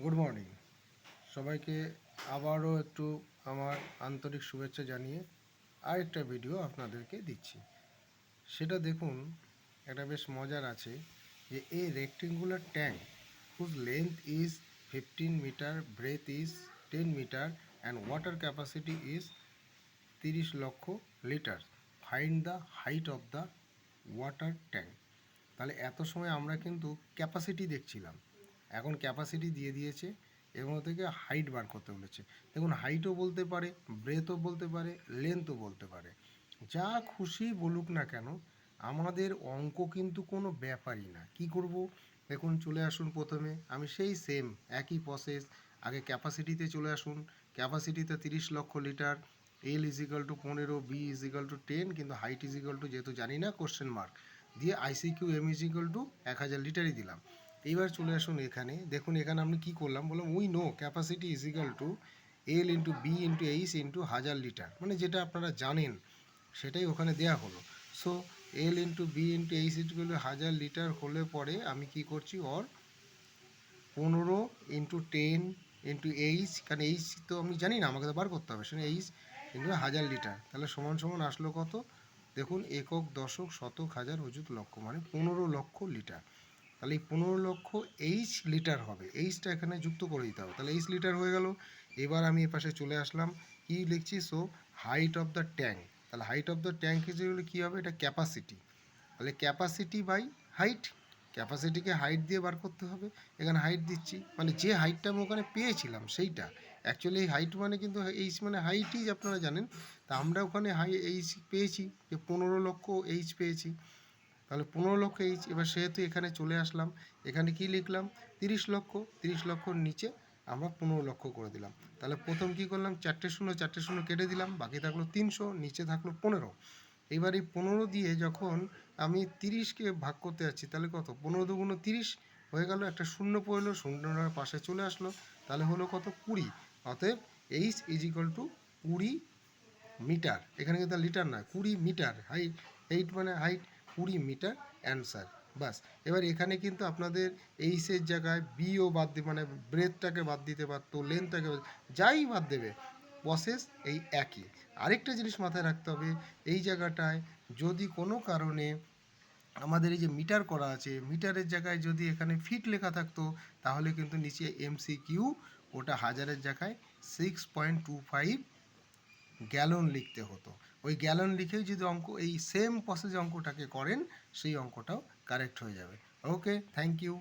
Good morning সবাইকে। আবারও একটু আমার আন্তরিক শুভেচ্ছা জানিয়ে আরেকটা ভিডিও আপনাদেরকে দিচ্ছি। সেটা দেখুন, এটা বেশ মজার আছে যে a rectangular tank whose length is 15 metre, breadth is 10 metre and water capacity is 30 লক্ষ litre, find the height of the water tank. তাহলে এত সময় আমরা কিন্তু ক্যাপাসিটি দেখছিলাম, এখন ক্যাপাসিটি দিয়ে দিয়েছে, এর মধ্যে থেকে হাইট বার করতে বলেছে। দেখুন, হাইটও বলতে পারে, ব্রেথও বলতে পারে, লেন্থও বলতে পারে, যা খুশি বলুক না কেন, আমাদের অঙ্ক কিন্তু কোনো ব্যাপারই না। কি করব? দেখুন, চলে আসুন প্রথমে, আমি সেই সেম একই প্রসেস, আগে ক্যাপাসিটিতে চলে আসুন। ক্যাপাসিটিতে 30 লক্ষ litre, L equal to 15, B equal to 10, কিন্তু হাইট ইজিক্যাল টু যেহেতু জানি না, কোশ্চেন মার্ক দিয়ে আইসিকিউ এম ইজিক্যাল টু 1000 লিটারই দিলাম। এইবার চলে আসুন এখানে, দেখুন এখানে আমি কি করলাম, বললাম we know capacity equal to L into B into H into 1000 litre, মানে যেটা আপনারা জানেন সেটাই ওখানে দেয়া হলো। So L into B into H into 1000 litre হলে পরে আমি কি করছি, ওর 15 ইন্টু 10 ইন্টু এইচ, কারণ এইচ তো আমি জানি না, আমাকে তো বার করতে হবে, সেটা এইচ ইন্টু 1000 লিটার, তাহলে সমান সমান আসলো কত? দেখুন, একক, দশক, শতক, হাজার, অযুত, লক্ষ, মানে 15 লক্ষ লিটার। তাহলে এই 15 লক্ষ এইচ লিটার হবে, এইচটা এখানে যুক্ত করে দিতে হবে, তাহলে এইচ লিটার হয়ে গেল। এবার আমি এ পাশে চলে আসলাম, কি লিখছি? So height of the tank, তাহলে হাইট অফ দ্য ট্যাঙ্ক হিসেবে কী হবে? এটা ক্যাপাসিটি, তাহলে ক্যাপাসিটি বাই হাইট, ক্যাপাসিটিকে হাইট দিয়ে বার করতে হবে। এখানে হাইট দিচ্ছি, মানে যে হাইটটা আমি ওখানে পেয়েছিলাম সেইটা। অ্যাকচুয়ালি এই হাইট মানে কিন্তু এইচ মানে হাইটই, আপনারা জানেন। তা আমরা ওখানে এইচ পেয়েছি, যে 15 লক্ষ এইচ পেয়েছি, তাহলে 15 লক্ষ এইচ। এবার সেহেতু এখানে চলে আসলাম, এখানে কি লিখলাম? 30 লক্ষ, 30 লক্ষর নিচে আমরা 15 লক্ষ করে দিলাম। তাহলে প্রথম কি করলাম, চারটে শূন্য কেটে দিলাম, বাকি থাকলো 300, নিচে থাকলো 15। এবার এই 15 দিয়ে যখন আমি 30কে ভাগ করতে যাচ্ছি, তাহলে কত? 15 দুগুণ 30 হয়ে গেল, একটা শূন্য পড়লো, শূন্যটার পাশে চলে আসলো, তাহলে হলো কত? 20। অতএব H is equal to 20 metre. এখানে কিন্তু লিটার নয়, 20 মিটার। হাইট মানে হাইট, 20 মিটার অ্যান্সার। বাস। এবার এখানে কিন্তু আপনাদের এইচের জায়গায় বিও বাদ দিয়ে, মানে ব্রেথটাকে বাদ দিতে পারতো, লেন্থটাকে যাই বাদ দেবে, প্রসেস এই একই। আরেকটা জিনিস মাথায় রাখতে হবে, এই জায়গাটায় যদি কোনো কারণে আমাদের এই যে মিটার করা আছে, মিটারের জায়গায় যদি এখানে ফিট লেখা থাকতো, তাহলে কিন্তু নিচে এমসিকিউ, ওটা হাজারের জায়গায় 6.25 গ্যালন লিখতে হতো। ওই গ্যালন লিখেই যদি অঙ্ক, এই সেম প্রসেসে অঙ্কটাকে করেন, সেই অঙ্কটাও কারেক্ট হয়ে যাবে। ওকে, থ্যাংক ইউ।